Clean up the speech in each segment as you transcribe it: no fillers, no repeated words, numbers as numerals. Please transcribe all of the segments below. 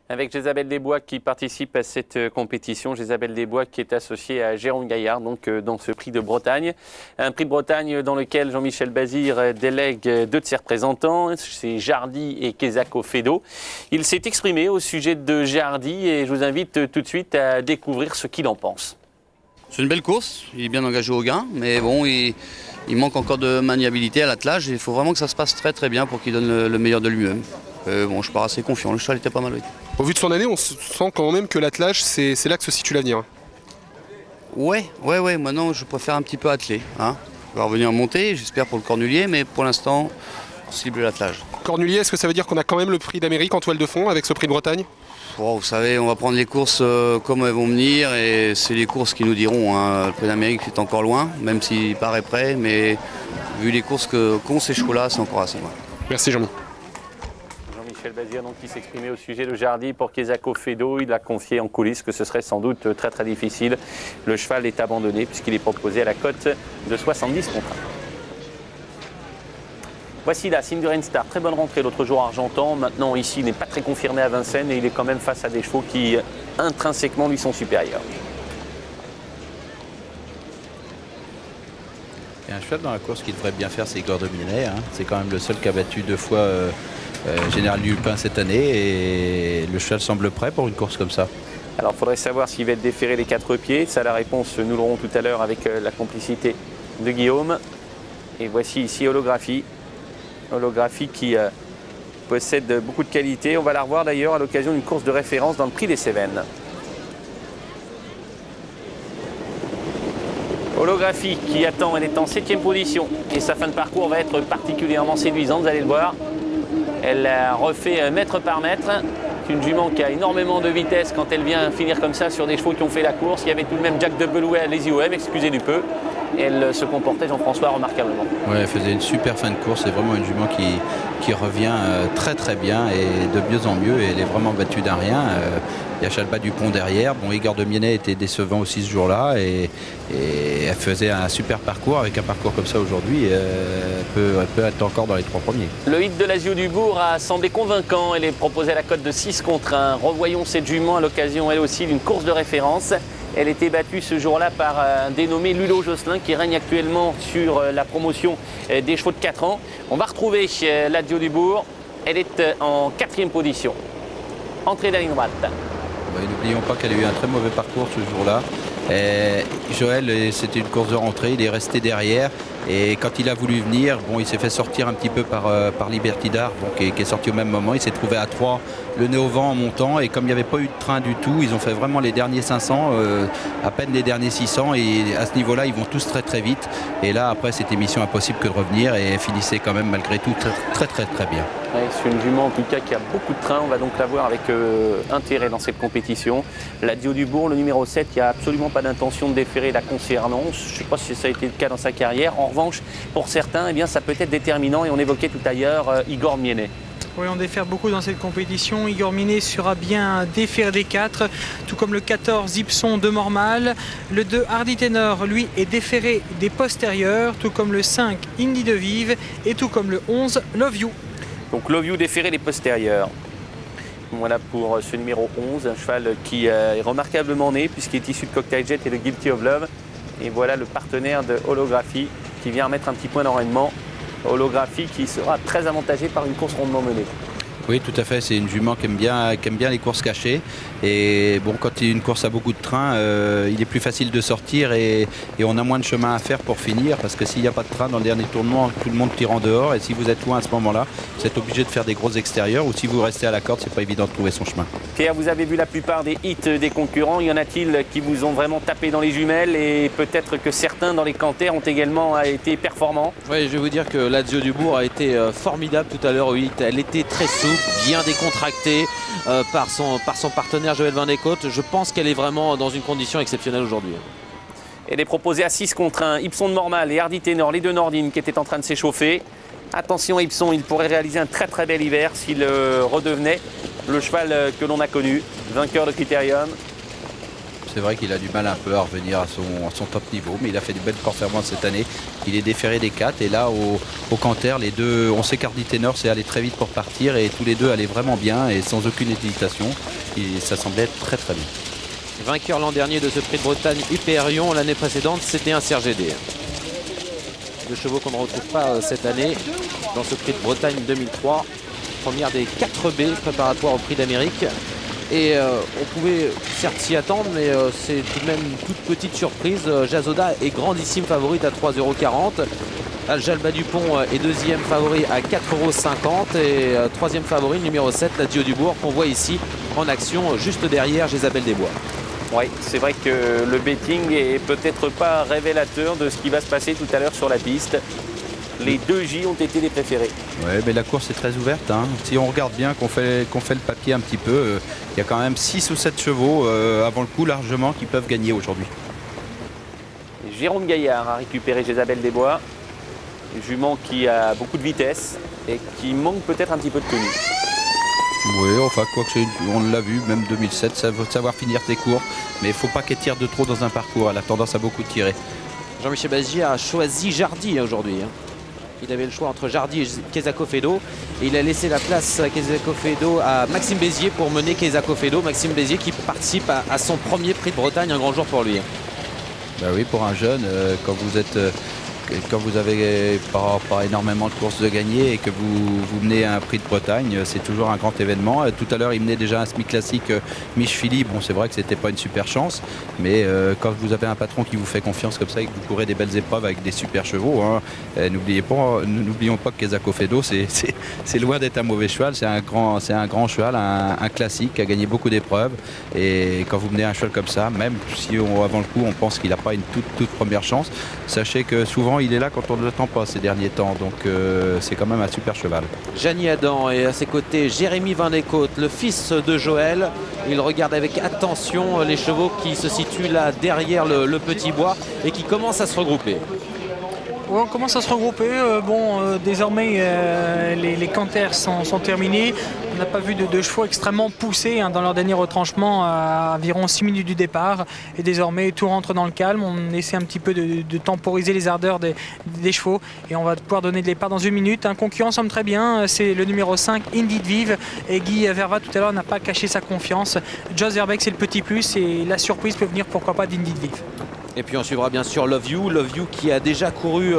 Avec Jésabelle Desbois qui participe à cette compétition. Jésabelle Desbois qui est associée à Jérôme Gaillard, donc dans ce prix de Bretagne. Un prix de Bretagne dans lequel Jean-Michel Bazir délègue deux de ses représentants, c'est Jardy et Kezako Fedo. Il s'est exprimé au sujet de Jardy et je vous invite tout de suite à découvrir ce qu'il en pense. C'est une belle course, il est bien engagé au gain, mais bon, il manque encore de maniabilité à l'attelage. Il faut vraiment que ça se passe très très bien pour qu'il donne le meilleur de lui-même. Bon, je pars assez confiant, le cheval était pas mal. Oui. Au vu de son année, on sent quand même que l'attelage, c'est là que se situe l'avenir. Ouais, maintenant je préfère un petit peu atteler. Hein. On va revenir monter, j'espère pour le cornulier, mais pour l'instant, on cible l'attelage. Cornulier, est-ce que ça veut dire qu'on a quand même le prix d'Amérique en toile de fond avec ce prix de Bretagne? Bon, vous savez, on va prendre les courses comme elles vont venir et c'est les courses qui nous diront. Hein. Le prix d'Amérique c'est encore loin, même s'il paraît prêt, mais vu les courses qu'ont ces chevaux-là, c'est encore assez loin. Merci Jean-Mi. Jean-Michel Bazir donc, qui s'exprimait au sujet de Jardy pour Kezako Fedo. Il a confié en coulisses que ce serait sans doute très très difficile. Le cheval est abandonné puisqu'il est proposé à la cote de 70 contre 1. Voici là, Sinduren Star, très bonne rentrée l'autre jour argentan. Maintenant ici il n'est pas très confirmé à Vincennes et il est quand même face à des chevaux qui intrinsèquement lui sont supérieurs. Il y a un cheval dans la course qui devrait bien faire, c'est Igor Dominet. Hein. C'est quand même le seul qui a battu 2 fois Général Lupin cette année et le cheval semble prêt pour une course comme ça. Alors il faudrait savoir s'il va être déféré les 4 pieds. Ça la réponse nous l'aurons tout à l'heure avec la complicité de Guillaume. Et voici ici Holographie. Holographie qui possède beaucoup de qualité. On va la revoir d'ailleurs à l'occasion d'une course de référence dans le Prix des Cévennes. Holographie qui attend, elle est en 7e position et sa fin de parcours va être particulièrement séduisante, vous allez le voir. Elle a refait mètre par mètre. C'est une jument qui a énormément de vitesse quand elle vient finir comme ça sur des chevaux qui ont fait la course. Il y avait tout de même Jack de Belouet à Les IOM, excusez du peu. Elle se comportait, Jean-François, remarquablement. Ouais, elle faisait une super fin de course. C'est vraiment une jument qui revient très très bien et de mieux en mieux. Et elle est vraiment battue d'un rien. Il y a Chalbat Dupont derrière. Bon, Igor Dominet était décevant aussi ce jour-là. Et elle faisait un super parcours. Avec un parcours comme ça aujourd'hui, elle peut être encore dans les 3 premiers. Le hit de Lazio du Bourg a semblé convaincant. Elle est proposée à la cote de 6 contre 1. Revoyons cette jument à l'occasion, elle aussi, d'une course de référence. Elle était battue ce jour-là par un dénommé Lulo Josselin qui règne actuellement sur la promotion des chevaux de 4 ans. On va retrouver Lazio du Bourg. Elle est en 4e position. Entrée de la ligne droite. N'oublions pas qu'elle a eu un très mauvais parcours ce jour-là. Joël, c'était une course de rentrée, il est resté derrière et quand il a voulu venir, bon, il s'est fait sortir un petit peu par Libertidar, bon, qui est sorti au même moment. Il s'est trouvé à 3, le nez au vent en montant et comme il n'y avait pas eu de train du tout, ils ont fait vraiment les derniers 500, à peine les derniers 600 et à ce niveau-là, ils vont tous très très vite. Et là, après, c'était mission impossible que de revenir et finissait quand même malgré tout très bien. Ouais, c'est une jument en tout cas qui a beaucoup de train. On va donc la voir avec intérêt dans cette compétition. Lazio du Bourg, le numéro 7, qui a absolument pas d'intention de déférer la concernant. Je ne sais pas si ça a été le cas dans sa carrière. En revanche, pour certains, eh bien, ça peut être déterminant. Et on évoquait tout à l'heure Igor Miennet. Oui, on défère beaucoup dans cette compétition. Igor Minet sera bien déféré des 4, tout comme le 14 Ipson de Mormal. Le 2 Hardy Tenor, lui, est déféré des postérieurs, tout comme le 5 Indy de Vive et tout comme le 11 Love You. Donc Love You déféré les postérieurs. Voilà pour ce numéro 11, un cheval qui est remarquablement né puisqu'il est issu de Cocktail Jet et de Guilty of Love. Et voilà le partenaire de Holographie qui vient remettre un petit point d'enraînement. Holographie qui sera très avantagée par une course rondement menée. Oui, tout à fait. C'est une jument qui aime bien les courses cachées. Et bon, quand il y a une course à beaucoup de train, il est plus facile de sortir et on a moins de chemin à faire pour finir. Parce que s'il n'y a pas de train dans le dernier tournoi, tout le monde tire en dehors. Et si vous êtes loin à ce moment-là, vous êtes obligé de faire des gros extérieurs. Ou si vous restez à la corde, c'est pas évident de trouver son chemin. Pierre, vous avez vu la plupart des hits des concurrents. Y en a-t-il qui vous ont vraiment tapé dans les jumelles? Et peut-être que certains dans les canters ont également été performants? Oui, je vais vous dire que Lazio du Bourg a été formidable tout à l'heure au hit. Elle était très souple, bien décontractée par son partenaire Joël Van Eekhout. Je pense qu'elle est vraiment dans une condition exceptionnelle aujourd'hui. Elle est proposée à 6 contre 1. Ipson de Mormal et Hardy Tenor, les deux Nordines qui étaient en train de s'échauffer. Attention Ipson, il pourrait réaliser un très très bel hiver s'il redevenait le cheval que l'on a connu, vainqueur de Critérium. C'est vrai qu'il a du mal un peu à revenir à son top niveau, mais il a fait de belles performances cette année. il est déféré des 4 et là au canter, les deux, on sait qu'Hardy Tenor c'est allé très vite pour partir et tous les deux allaient vraiment bien et sans aucune hésitation. Et ça semblait être très très bien. Vainqueur l'an dernier de ce prix de Bretagne Hyperion, l'année précédente c'était un CRGD. Deux chevaux qu'on ne retrouve pas cette année dans ce prix de Bretagne 2003. Première des 4B préparatoires au prix d'Amérique. Et on pouvait certes s'y attendre, mais c'est tout de même une toute petite surprise. Jazoda est grandissime favorite à 3,40 €. Aljalba Dupont est deuxième favori à 4,50 € et troisième favori numéro 7, la Dio Dubourg, qu'on voit ici en action juste derrière Jésabelle Desbois. Oui, c'est vrai que le betting est peut-être pas révélateur de ce qui va se passer tout à l'heure sur la piste. Les 2J ont été les préférés. Oui, mais la course est très ouverte. Hein. Si on regarde bien, qu'on fait le papier un petit peu, il y a quand même 6 ou 7 chevaux avant le coup largement qui peuvent gagner aujourd'hui. Jérôme Gaillard a récupéré Jésabelle Desbois. Jument qui a beaucoup de vitesse et qui manque peut-être un petit peu de tenue. Oui, enfin, quoi que on l'a vu, même 2007, ça veut savoir finir ses cours. Mais il ne faut pas qu'elle tire de trop dans un parcours. Elle a tendance à beaucoup tirer. Jean-Michel Bazir a choisi Jardy aujourd'hui. Il avait le choix entre Jardy et Quesacofedo. Et il a laissé la place à Quesacofedo à Maxime Bézier pour mener Quesacofedo. Maxime Bézier qui participe à son premier prix de Bretagne, un grand jour pour lui. Bah oui, pour un jeune, quand vous avez pas énormément de courses de gagner et que vous menez un prix de Bretagne, c'est toujours un grand événement. Tout à l'heure, il menait déjà un semi-classique Michefili. Bon, c'est vrai que c'était pas une super chance, mais quand vous avez un patron qui vous fait confiance comme ça et que vous courez des belles épreuves avec des super chevaux, hein, n'oublions pas que Quesacofedo, c'est loin d'être un mauvais cheval. C'est un grand cheval, un classique qui a gagné beaucoup d'épreuves. Et quand vous menez un cheval comme ça, même si avant le coup, on pense qu'il n'a pas une toute première chance, sachez que souvent, il est là quand on ne l'attend pas ces derniers temps, donc c'est quand même un super cheval. Gianni Adam et à ses côtés Jérémy Van de Côte, le fils de Joël. Il regarde avec attention les chevaux qui se situent là derrière le petit bois et qui commencent à se regrouper. Ouais, on commence à se regrouper. Désormais, les canters sont terminés. On n'a pas vu de chevaux extrêmement poussés dans leur dernier retranchement à environ 6 minutes du départ. Et désormais, tout rentre dans le calme. On essaie un petit peu de temporiser les ardeurs des chevaux. Et on va pouvoir donner de départ dans 1 minute. Un concurrent semble très bien. C'est le numéro 5, Indeed Vive. Et Guy Verva, tout à l'heure, n'a pas caché sa confiance. Jos Verbeek, c'est le petit plus. Et la surprise peut venir, pourquoi pas, d'Indeed Vive. Et puis on suivra bien sûr Love You qui a déjà couru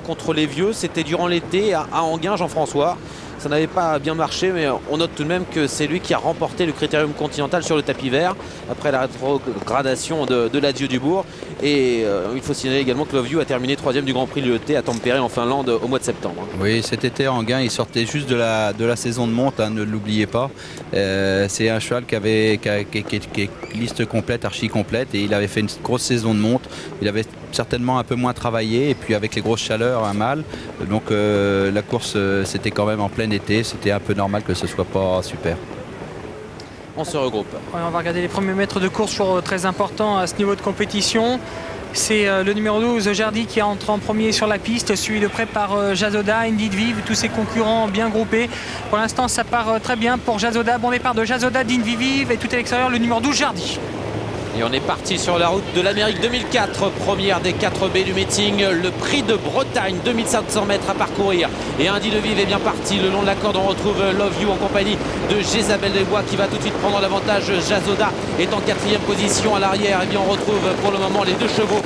contre les vieux. C'était durant l'été à Enghien, Jean-François. Ça n'avait pas bien marché, mais on note tout de même que c'est lui qui a remporté le Critérium Continental sur le tapis vert après la rétrogradation de la Dio Dubourg. Et il faut signaler également que Love You a terminé 3e du Grand Prix de l'ET à Tampere en Finlande au mois de septembre. Oui, cet été à Enghien, il sortait juste de la saison de monte, hein, ne l'oubliez pas. C'est un cheval qui est liste complète, archi complète, et il avait fait une grosse saison de monte. Il avait certainement un peu moins travaillé, et puis avec les grosses chaleurs, un mal. Donc la course, c'était quand même en plein été, c'était un peu normal que ce soit pas super. On se regroupe. Ouais, on va regarder les premiers mètres de course, toujours très important à ce niveau de compétition. C'est le numéro 12, Jardy, qui entre en premier sur la piste, suivi de près par Jazoda, Indeed Vive, tous ses concurrents bien groupés. Pour l'instant, ça part très bien pour Jazoda. Bon départ de Jazoda, d'Indeed Vive, et tout à l'extérieur, le numéro 12, Jardy. Et on est parti sur la route de l'Amérique 2004, première des 4B du meeting, le prix de Bretagne, 2500 mètres à parcourir. Et Indeed Vive est bien parti, le long de la corde on retrouve Love You en compagnie de Jésabelle Desbois qui va tout de suite prendre l'avantage. Jazoda est en 4e position à l'arrière. Et bien on retrouve pour le moment les deux chevaux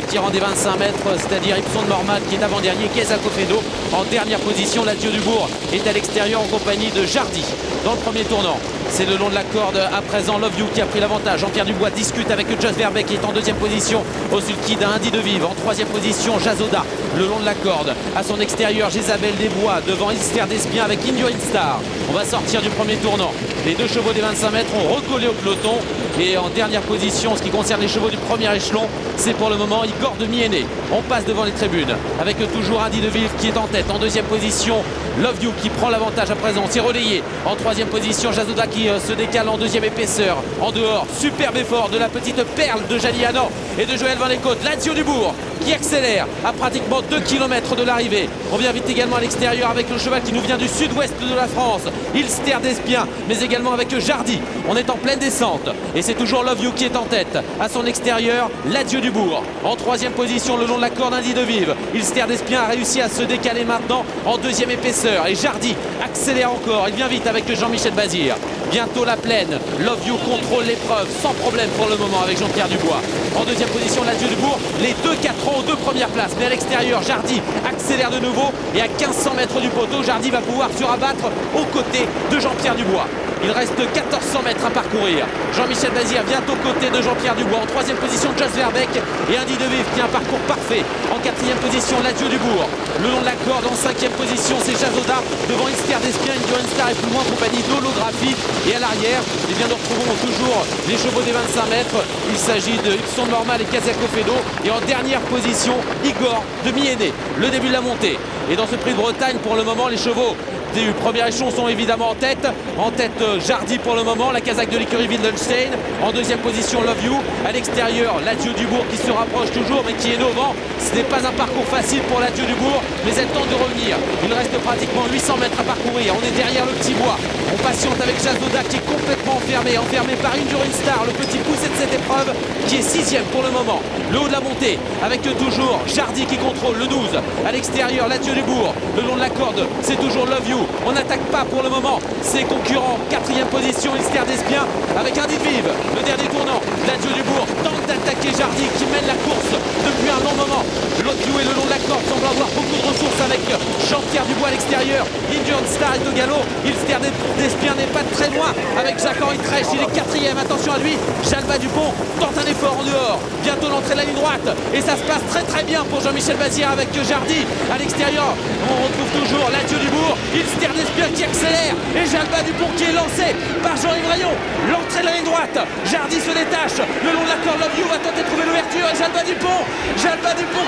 tirant des 25 mètres, c'est-à-dire Ipson de Mormad qui est avant-dernier, Quesacofedo en dernière position. La Dio Dubourg est à l'extérieur en compagnie de Jardy dans le premier tournant. C'est le long de la corde à présent Love You qui a pris l'avantage. Jean-Pierre Dubois discute avec Jos Verbeek qui est en 2e position au sulky d'Indeed Vive. En 3e position Jazoda le long de la corde. À son extérieur Jésabelle Desbois devant Esther Despien avec Enduring Star. On va sortir du premier tournant. Les deux chevaux des 25 mètres ont recollé au peloton. Et en dernière position, ce qui concerne les chevaux du premier échelon, c'est pour le moment Igor de Mienné. On passe devant les tribunes avec toujours Indeed Vive qui est en tête. En 2e position Love You qui prend l'avantage à présent. C'est relayé en 3e position Jazoda qui se décale en 2e épaisseur. En dehors, superbe effort de la petite perle de Jali Hanan et de Joël Van Les Côtes. Lazio Dubourg qui accélère à pratiquement 2 km de l'arrivée. On vient vite également à l'extérieur avec le cheval qui nous vient du sud-ouest de la France, Ilster d'Espien, mais également avec Jardy. On est en pleine descente et c'est toujours Love You qui est en tête. À son extérieur, Lazio Dubourg en 3e position le long de la corde Indie de Vive. Ilster d'Espien a réussi à se décaler maintenant en 2e épaisseur et Jardy accélère encore. Il vient vite avec Jean-Michel Bazir. Bientôt la plaine. Love You contrôle l'épreuve sans problème pour le moment avec Jean-Pierre Dubois. En 2e position, Lazio Dubourg. Les 2-4 ans aux 2 premières places. Mais à l'extérieur, Jardy accélère de nouveau. Et à 1500 mètres du poteau, Jardy va pouvoir se rabattre aux côtés de Jean-Pierre Dubois. Il reste 1400 mètres à parcourir. Jean-Michel Bazir vient aux côtés de Jean-Pierre Dubois. En 3e position, Jos Verbeek et Indie de Vive qui a un parcours parfait. En 4e position, Lazio Dubourg. Le long de la corde, en 5e position, c'est Jazoda. Devant Ilster d'Espien, Endurance Star et plus loin en compagnie d'Holographie. Et à l'arrière, eh bien, nous retrouvons toujours les chevaux des 25 mètres. Il s'agit de Ipson Normal et Kazako Fedo. Et en dernière position, Igor de Miéné. Le début de la montée. Et dans ce prix de Bretagne, pour le moment, les chevaux du premier échelon sont évidemment en tête. En tête, Jardy pour le moment, la casaque de l'écurie Wildenstein. En 2e position, Love You. À l'extérieur, Lazio Dubourg qui se rapproche toujours, mais qui est innovant. Ce n'est pas un parcours facile pour Lazio Dubourg, mais elle tente de revenir. Il reste pratiquement 800 mètres à parcourir. On est derrière le petit bois. On patiente avec Jazoda qui est complètement enfermé par Endurance Star, le petit poussé de cette épreuve, qui est 6e pour le moment. Le haut de la montée, avec toujours Jardy qui contrôle le 12. À l'extérieur, Lazio Dubourg. Le long de la corde, c'est toujours Love You. On n'attaque pas pour le moment ses concurrents. 4e position, Ilster d'Espien avec Indie de Vive. Le dernier tournant, Lazio Dubourg tente d'attaquer Jardy qui mène la course depuis un long moment. Love You et le long de la corde semble avoir beaucoup de ressources avec Jean-Pierre Dubois à l'extérieur. Endurance Star est au galop. Ilster d'Espien n'est pas très loin avec Jacques-Henri Trèche. Il est 4e. Attention à lui. Jalba Dupont tente un effort en dehors. Bientôt l'entrée de la ligne droite. Et ça se passe très très bien pour Jean-Michel Bazir avec Jardy à l'extérieur. On retrouve toujours Lazio Dubourg. Ilster d'Espien qui accélère et Jalba Dupont qui est lancé par Jean-Yves Rayon. L'entrée de la ligne droite. Jardy se détache. Le long de la corde, Love You va tenter de trouver l'ouverture et Jalba Dupont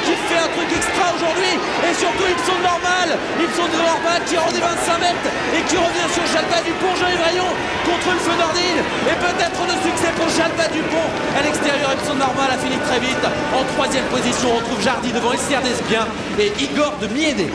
qui fait un truc extra aujourd'hui. Et surtout Ipson Normal qui rend des 25 mètres et qui revient sur Jalba Dupont. Jean-Yves Rayon contre le feu d'Ordine et peut-être de succès pour Jalba Dupont. À l'extérieur, Ipson Normal a fini très vite. En 3e position, on retrouve Jardy devant Ilster d'Espien et Igor de Miéné.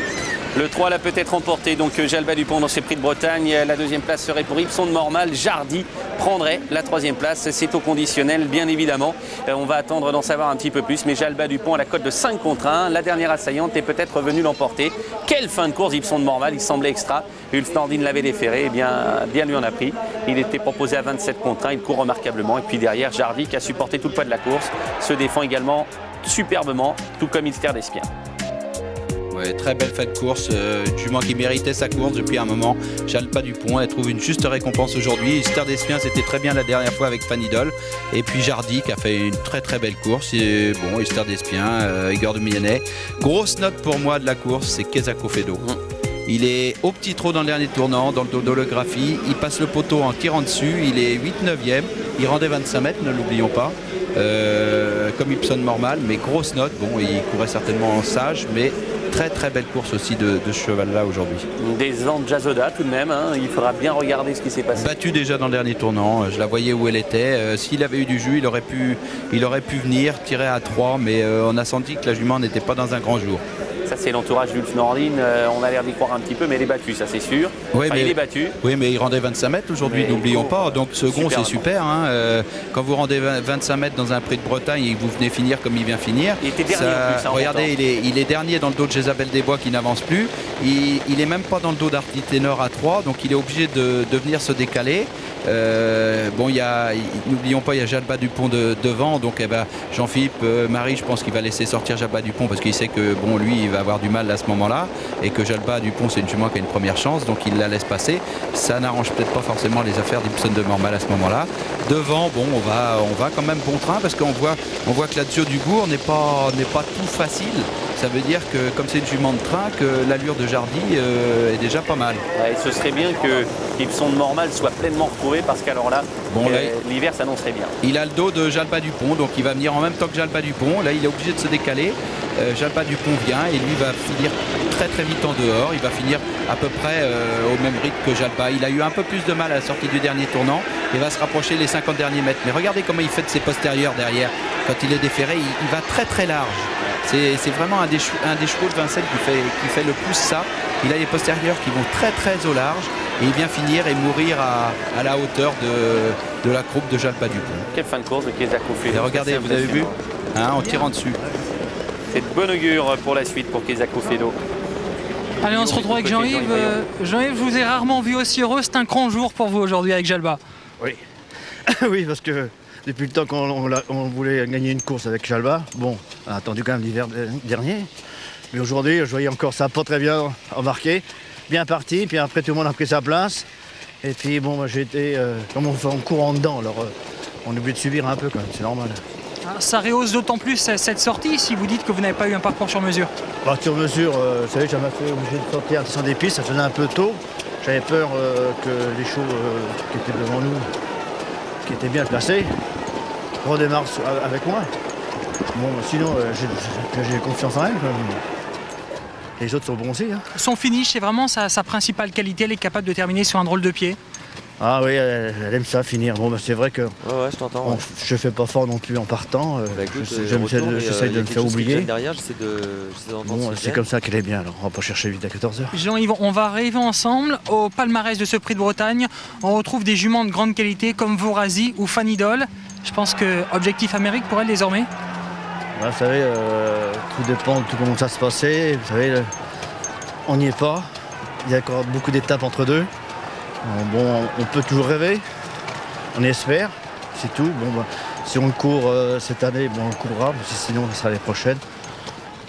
Le 3 l'a peut-être remporté, donc Jalba Dupont dans ses prix de Bretagne. La 2e place serait pour Ipson Normal. Jardy prendrait la 3e place. C'est au conditionnel, bien évidemment. On va attendre d'en savoir un petit peu plus. Mais Jalba Dupont à la cote de 5 contre 1. La dernière assaillante est peut-être venue l'emporter. Quelle fin de course Ipson Normal, il semblait extra. Ulstordine l'avait déféré, et bien lui en a pris. Il était proposé à 27 contre 1. Il court remarquablement. Et puis derrière, Jardy qui a supporté tout le poids de la course se défend également superbement, tout comme Ilster d'Espien. Ouais, très belle fin de course, jument qui méritait sa course depuis un moment. Jalba Dupont, elle trouve une juste récompense aujourd'hui. Ilster d'Espien, c'était très bien la dernière fois avec Fanidol. Et puis Jardy qui a fait une très très belle course. Et bon, Ilster d'Espien, Igor de Miéné. Grosse note pour moi de la course, c'est Kazako Fedo. Il est au petit trot dans le dernier tournant, dans le dos d'Holographie. Il passe le poteau en tirant dessus. Il est 8-9e. Il rendait 25 mètres, ne l'oublions pas. Comme Ipson Normal, mais grosse note. Bon, il courait certainement en sage, mais très très belle course aussi de ce cheval-là aujourd'hui. Des ans de Jazoda tout de même, hein. Il faudra bien regarder ce qui s'est passé. Battu déjà dans le dernier tournant, je la voyais où elle était. S'il avait eu du jus, il aurait pu venir, tirer à 3, mais on a senti que la jument n'était pas dans un grand jour. Ça c'est l'entourage d'Ulfnordine, on a l'air d'y croire un petit peu, mais elle est battue, ça c'est sûr. Oui, enfin, il est battu. Oui, mais il rendait 25 mètres aujourd'hui, n'oublions pas. Donc second, c'est super. Hein. Quand vous rendez 25 mètres dans un prix de Bretagne et que vous venez finir comme il vient finir. Il était dernier en plus. Regardez, il est dernier dans le dos de Jésabel Desbois qui n'avance plus. Il n'est même pas dans le dos d'Arty Ténor à 3, donc il est obligé de venir se décaler. Bon, n'oublions pas, il y a Jalba Dupont devant, donc Jean-Philippe Marie, je pense qu'il va laisser sortir Jalba Dupont parce qu'il sait que bon, lui, il va avoir du mal à ce moment-là et que Jalba Dupont, c'est une jument qui a une première chance, donc il la laisse passer. Ça n'arrange peut-être pas forcément les affaires d'Ipson de Normal à ce moment-là. Devant, bon, on va quand même bon train parce qu'on voit que Lazio Dubourg n'est pas tout facile. Ça veut dire que comme c'est une jument de train, que l'allure de Jardy est déjà pas mal. Ouais, ce serait bien que Gibson de Mormal soit pleinement retrouvé parce qu'alors là, l'hiver s'annoncerait bien. Il a le dos de Jalpa Dupont, donc il va venir en même temps que Jalpa Dupont. Là, il est obligé de se décaler. Jalpa Dupont vient et lui va finir très vite en dehors. Il va finir à peu près au même rythme que Jalpa. Il a eu un peu plus de mal à la sortie du dernier tournant et va se rapprocher les 50 derniers mètres. Mais regardez comment il fait de ses postérieurs derrière. Quand il est déferré, il va très large. C'est vraiment un des chevaux de Vincennes qui fait le plus ça. Il a les postérieurs qui vont très au large et il vient finir et mourir à la hauteur de la croupe de Jalpa Dupont. Quelle fin de course de Kezako Fedo. Et regardez, vous avez vu en tirant dessus. C'est de bon augure pour la suite pour Kezako Fedo. Allez, on se retrouve avec Jean-Yves. Jean-Yves, je vous ai rarement vu aussi heureux. C'est un grand jour pour vous aujourd'hui avec Jalba. Oui, oui, parce que depuis le temps qu'on voulait gagner une course avec Jalba, bon, on a attendu quand même l'hiver dernier. Mais aujourd'hui, je voyais encore ça pas très bien embarqué, bien parti, puis après tout le monde a pris sa place. Et puis bon, j'ai été, comme on fait en courant dedans, alors on est obligé de subir un peu quand même, c'est normal. Ça rehausse d'autant plus cette sortie si vous dites que vous n'avez pas eu un parcours sur mesure. Bah, sur mesure, vous savez, j'avais fait obligé de sortir sans des pistes, ça faisait un peu tôt. J'avais peur que les chevaux qui étaient devant nous, qui étaient bien placés, redémarrent avec moi. Bon, sinon, j'ai confiance en elle. Les autres sont bons aussi. Hein. Son finish, c'est vraiment sa principale qualité. Elle est capable de terminer sur un drôle de pied. Ah oui, elle aime ça, finir. Bon, bah, c'est vrai que je t'entends. Je fais pas fort non plus en partant. J'essaie de me faire oublier. Derrière, bon, c'est comme ça qu'elle est bien. Alors, on va pas chercher vite à 14h. Jean-Yves, on va arriver ensemble au palmarès de ce prix de Bretagne. On retrouve des juments de grande qualité comme Vorazi ou Fanidol. Je pense que Objectif Amérique pour elle désormais. Vous savez, tout dépend de tout comment ça se passait. Vous savez, on n'y est pas. Il y a encore beaucoup d'étapes entre deux. Bon, on peut toujours rêver. On espère, c'est tout. Bon, bah, si on le court cette année, bon, on le courra. Sinon, ce sera l'année prochaine.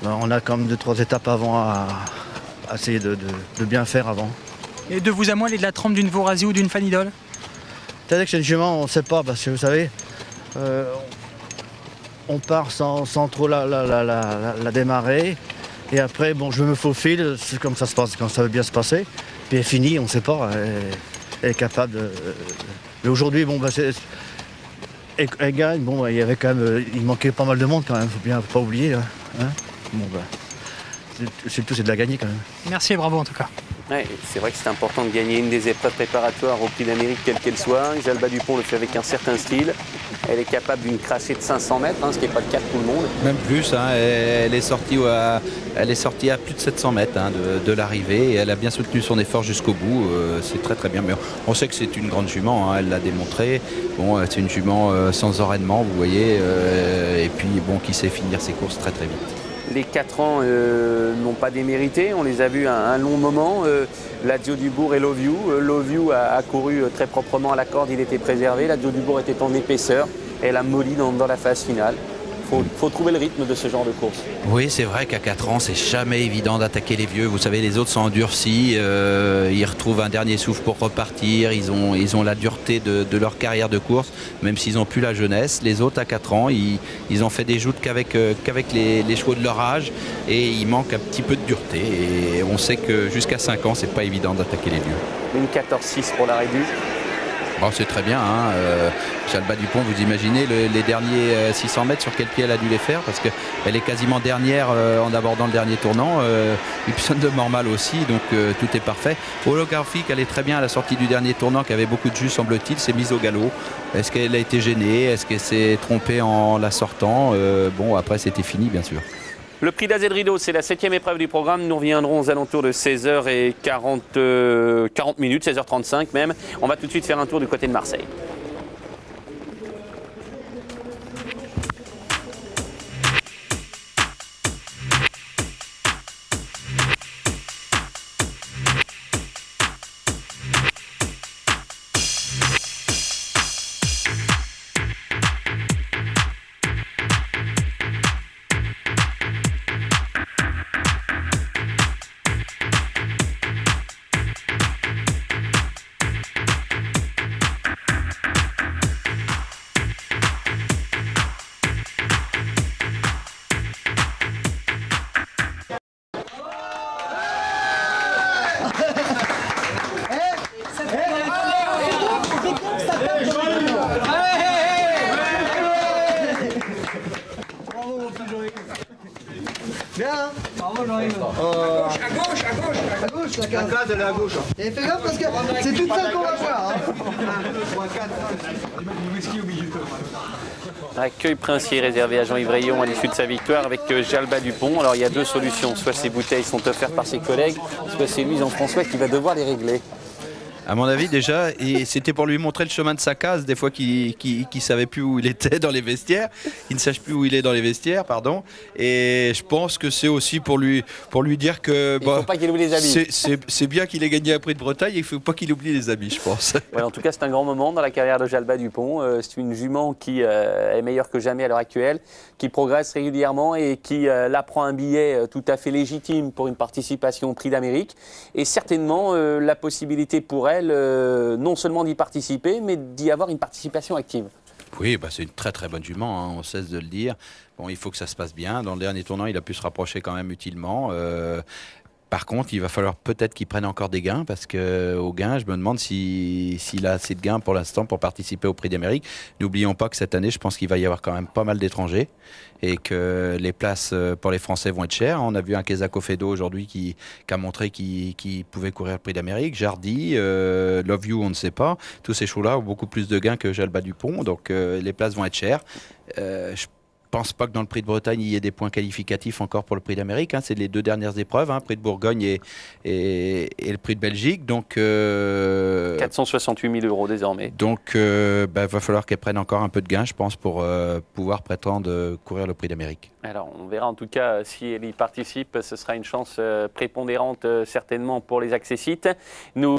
Ben, on a quand même 2-3 étapes avant à essayer de bien faire avant. Et de vous à moi, elle est de la trempe d'une Vorazi ou d'une Fanidol? Peut-être que chez le jument, on ne sait pas, parce que vous savez, on part sans trop la démarrer. Et après, bon, je me faufile, c'est comme ça se passe, quand ça veut bien se passer. Puis elle finit, on ne sait pas, elle est capable de... Mais aujourd'hui, bon, bah, elle gagne, bon, il y avait quand même, il manquait pas mal de monde quand même, faut pas oublier. Hein. Bon, bah, c'est de la gagner quand même. Merci et bravo en tout cas. Ouais, c'est vrai que c'est important de gagner une des épreuves préparatoires au Prix d'Amérique, quelle qu'elle soit. Jalba Dupont le fait avec un certain style. Elle est capable d'une crassée de 500 mètres, ce qui n'est pas le cas de tout le monde. Même plus, elle est sortie à plus de 700 mètres de l'arrivée et elle a bien soutenu son effort jusqu'au bout. C'est très bien. Mais on sait que c'est une grande jument, elle l'a démontré. Bon, c'est une jument sans enraînement, vous voyez, et puis bon, qui sait finir ses courses très vite. Les 4 ans n'ont pas démérité, on les a vus un long moment. Lazio Dubourg et Love You. Love You a couru très proprement à la corde, il était préservé. Lazio Dubourg était en épaisseur, elle a molli dans la phase finale. Faut trouver le rythme de ce genre de course. Oui, c'est vrai qu'à 4 ans, c'est jamais évident d'attaquer les vieux. Vous savez, les autres sont endurcis, ils retrouvent un dernier souffle pour repartir, ils ont la dureté de leur carrière de course, même s'ils n'ont plus la jeunesse. Les autres, à 4 ans, ils ont fait des joutes qu'avec les chevaux de leur âge et il manque un petit peu de dureté. Et on sait que jusqu'à 5 ans, c'est pas évident d'attaquer les vieux. Une 14-6 pour la Rédu. Bon, c'est très bien. Jalba Dupont, vous imaginez les derniers 600 mètres sur quel pied elle a dû les faire parce qu'elle est quasiment dernière en abordant le dernier tournant. Gibson de Mormal aussi, donc tout est parfait. Holographique, elle est très bien à la sortie du dernier tournant qui avait beaucoup de jus, semble-t-il, s'est mise au galop. Est-ce qu'elle a été gênée? Est-ce qu'elle s'est trompée en la sortant? Bon, après, c'était fini, bien sûr. Le prix d'AZ Rideau, c'est la 7e épreuve du programme. Nous reviendrons aux alentours de 16h40, 16h35 même. On va tout de suite faire un tour du côté de Marseille. la case elle est à gauche. Et fais gaffe parce que c'est toute seule qu'on va voir. Accueil princier réservé à Jean-Yves Rayon à l'issue de sa victoire avec Jalba Dupont. Alors il y a deux solutions, soit ces bouteilles sont offertes par ses collègues, soit c'est lui Jean-François qui va devoir les régler. À mon avis déjà, et c'était pour lui montrer le chemin de sa case, des fois qu'il ne savait plus où il était dans les vestiaires, qu'il ne sache plus où il est dans les vestiaires, pardon. Et je pense que c'est aussi pour lui dire que il ne faut pas qu'il oublie les habits. C'est bien qu'il ait gagné un prix de Bretagne, il ne faut pas qu'il oublie les habits, je pense. Ouais, en tout cas, c'est un grand moment dans la carrière de Jalba Dupont. C'est une jument qui est meilleure que jamais à l'heure actuelle, qui progresse régulièrement et qui là prend un billet tout à fait légitime pour une participation au Prix d'Amérique. Et certainement la possibilité pour elle non seulement d'y participer, mais d'y avoir une participation active. Oui, bah c'est une très très bonne jument, hein, on cesse de le dire. Bon, il faut que ça se passe bien. Dans le dernier tournant, il a pu se rapprocher quand même utilement. Par contre, il va falloir peut-être qu'il prenne encore des gains, parce qu'au gain, je me demande s'il a assez de gains pour l'instant pour participer au Prix d'Amérique. N'oublions pas que cette année, je pense qu'il va y avoir quand même pas mal d'étrangers et que les places pour les Français vont être chères. On a vu un Keza Kofedo aujourd'hui qui a montré qu'il pouvait courir le Prix d'Amérique. Jardy, Love You, on ne sait pas. Tous ces chevaux-là ont beaucoup plus de gains que Jalba Dupont, donc les places vont être chères. Je pense pas que dans le Prix de Bretagne, il y ait des points qualificatifs encore pour le Prix d'Amérique. Hein. C'est les deux dernières épreuves, hein, Prix de Bourgogne et le Prix de Belgique. Donc, 468 000 € désormais. Donc, va falloir qu'elle prenne encore un peu de gain, je pense, pour pouvoir prétendre courir le Prix d'Amérique. Alors, on verra en tout cas si elle y participe. Ce sera une chance prépondérante certainement pour les accessites. Nous